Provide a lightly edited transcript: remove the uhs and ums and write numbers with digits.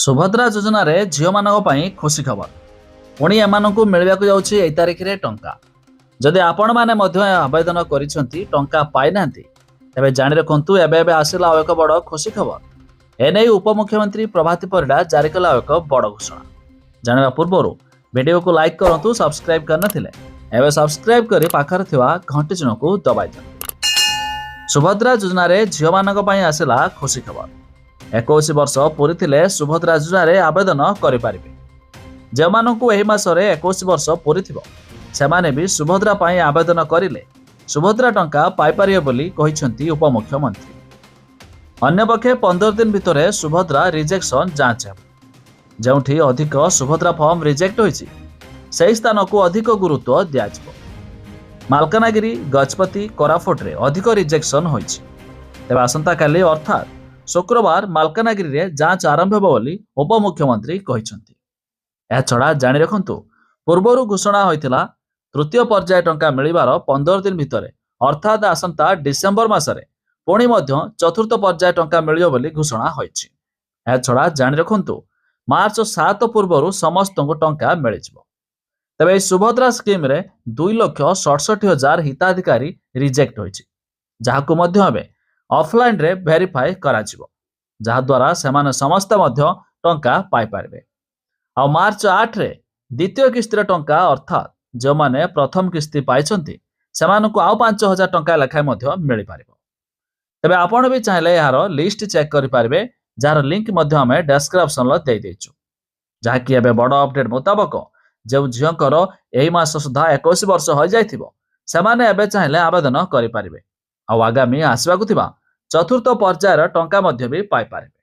ସୁଭଦ୍ରା ଯୋଜନାରେ ଝିଅମାନଙ୍କ ପାଇଁ ଖୁସି ଖବର। ପୁଣି ଏମାନଙ୍କୁ ମିଳିବାକୁ ଯାଉଛି 1 ତାରିଖରେ ଟଙ୍କା। ଯଦି ଆପଣମାନେ ମଧ୍ୟ ଆବେଦନ କରିଛନ୍ତି ଟଙ୍କା ପାଇନାହାନ୍ତି ତେବେ ଜାଣି ରଖନ୍ତୁ ଏବେ ଆସିଲା ଆଉ ଏକ ବଡ଼ ଖୁସି ଖବର। ଏନେଇ ଉପମୁଖ୍ୟମନ୍ତ୍ରୀ ପ୍ରଭାତୀ ପରିଡ଼ା ଜାରି କଲା ଏକ ବଡ଼ ଘୋଷଣା। ଜାଣିବା ପୂର୍ବରୁ ଭିଡ଼ିଓକୁ ଲାଇକ୍ କରନ୍ତୁ, ସବସ୍କ୍ରାଇବ୍ କରିନଥିଲେ ଏବେ ସବସ୍କ୍ରାଇବ୍ କରି ପାଖରେ ଥିବା ଘଣ୍ଟି ଚିହ୍ନକୁ ଦବାଇ ଦିଅନ୍ତୁ। ସୁଭଦ୍ରା ଯୋଜନାରେ ଝିଅମାନଙ୍କ ପାଇଁ ଆସିଲା ଖୁସି ଖବର। 21 ବର୍ଷ ପୂରିଥିଲେ ସୁଭଦ୍ରା ଯୋଜନାରେ ଆବେଦନ କରିପାରିବେ। ଯେଉଁମାନଙ୍କୁ ଏହି ମାସରେ 21 ବର୍ଷ ପୂରିଥିବ ସେମାନେ ବି ସୁଭଦ୍ରା ପାଇଁ ଆବେଦନ କରିଲେ ସୁଭଦ୍ରା ଟଙ୍କା ପାଇପାରିବେ ବୋଲି କହିଛନ୍ତି ଉପମୁଖ୍ୟମନ୍ତ୍ରୀ। ଅନ୍ୟପକ୍ଷେ 15 ଦିନ ଭିତରେ ସୁଭଦ୍ରା ରିଜେକ୍ସନ ଯାଞ୍ଚ ହେବ। ଯେଉଁଠି ଅଧିକ ସୁଭଦ୍ରା ଫର୍ମ ରିଜେକ୍ଟ ହୋଇଛି ସେହି ସ୍ଥାନକୁ ଅଧିକ ଗୁରୁତ୍ୱ ଦିଆଯିବ। ମାଲକାନଗିରି, ଗଜପତି, କୋରାପୁଟରେ ଅଧିକ ରିଜେକ୍ସନ ହୋଇଛି। ତେବେ ଆସନ୍ତାକାଲି ଅର୍ଥାତ୍ ଶୁକ୍ରବାର ମାଲକାନଗିରିରେ ଯାଞ୍ଚ ଆରମ୍ଭ ହେବ ବୋଲି ଉପମୁଖ୍ୟମନ୍ତ୍ରୀ କହିଛନ୍ତି। ଏହାଛଡ଼ା ଜାଣି ରଖନ୍ତୁ, ପୂର୍ବରୁ ଘୋଷଣା ହୋଇଥିଲା ତୃତୀୟ ପର୍ଯ୍ୟାୟ ଟଙ୍କା ମିଳିବାର 15 ଦିନ ଭିତରେ ଅର୍ଥାତ୍ ଆସନ୍ତା ଡିସେମ୍ବର ମାସରେ ପୁଣି ମଧ୍ୟ ଚତୁର୍ଥ ପର୍ଯ୍ୟାୟ ଟଙ୍କା ମିଳିବ ବୋଲି ଘୋଷଣା ହୋଇଛି। ଏହାଛଡ଼ା ଜାଣି ରଖନ୍ତୁ, ମାର୍ଚ୍ଚ 7 ପୂର୍ବରୁ ସମସ୍ତଙ୍କୁ ଟଙ୍କା ମିଳିଯିବ। ତେବେ ଏହି ସୁଭଦ୍ରା ସ୍କିମ୍ରେ 2,67,000 ହିତାଧିକାରୀ ରିଜେକ୍ଟ ହୋଇଛି, ଯାହାକୁ ମଧ୍ୟ ଏବେ ଅଫଲାଇନ୍ରେ ଭେରିଫାଏ କରାଯିବ, ଯାହାଦ୍ୱାରା ସେମାନେ ସମସ୍ତେ ମଧ୍ୟ ଟଙ୍କା ପାଇପାରିବେ। ଆଉ ମାର୍ଚ୍ଚ 8ରେ ଦ୍ୱିତୀୟ କିସ୍ତିର ଟଙ୍କା ଅର୍ଥାତ୍ ଯେଉଁମାନେ ପ୍ରଥମ କିସ୍ତି ପାଇଛନ୍ତି ସେମାନଙ୍କୁ ଆଉ 5,000 ଟଙ୍କା ଲେଖାଏଁ ମଧ୍ୟ ମିଳିପାରିବ। ତେବେ ଆପଣ ବି ଚାହିଁଲେ ଏହାର ଲିଷ୍ଟ ଚେକ୍ କରିପାରିବେ, ଯାହାର ଲିଙ୍କ ମଧ୍ୟ ଆମେ ଡେସ୍କ୍ରିପ୍ସନରେ ଦେଇଦେଇଛୁ। ଯାହାକି ଏବେ ବଡ଼ ଅପଡେଟ୍ ମୁତାବକ ଯେଉଁ ଝିଅଙ୍କର ଏହି ମାସ ସୁଦ୍ଧା 21 ବର୍ଷ ହୋଇଯାଇଥିବ ସେମାନେ ଏବେ ଚାହିଁଲେ ଆବେଦନ କରିପାରିବେ ଆଉ ଆଗାମୀ ଆସିବାକୁ ଥିବା ଚତୁର୍ଥ ପର୍ଯ୍ୟାୟର ଟଙ୍କା ମଧ୍ୟ ବି ପାଇପାରିବେ।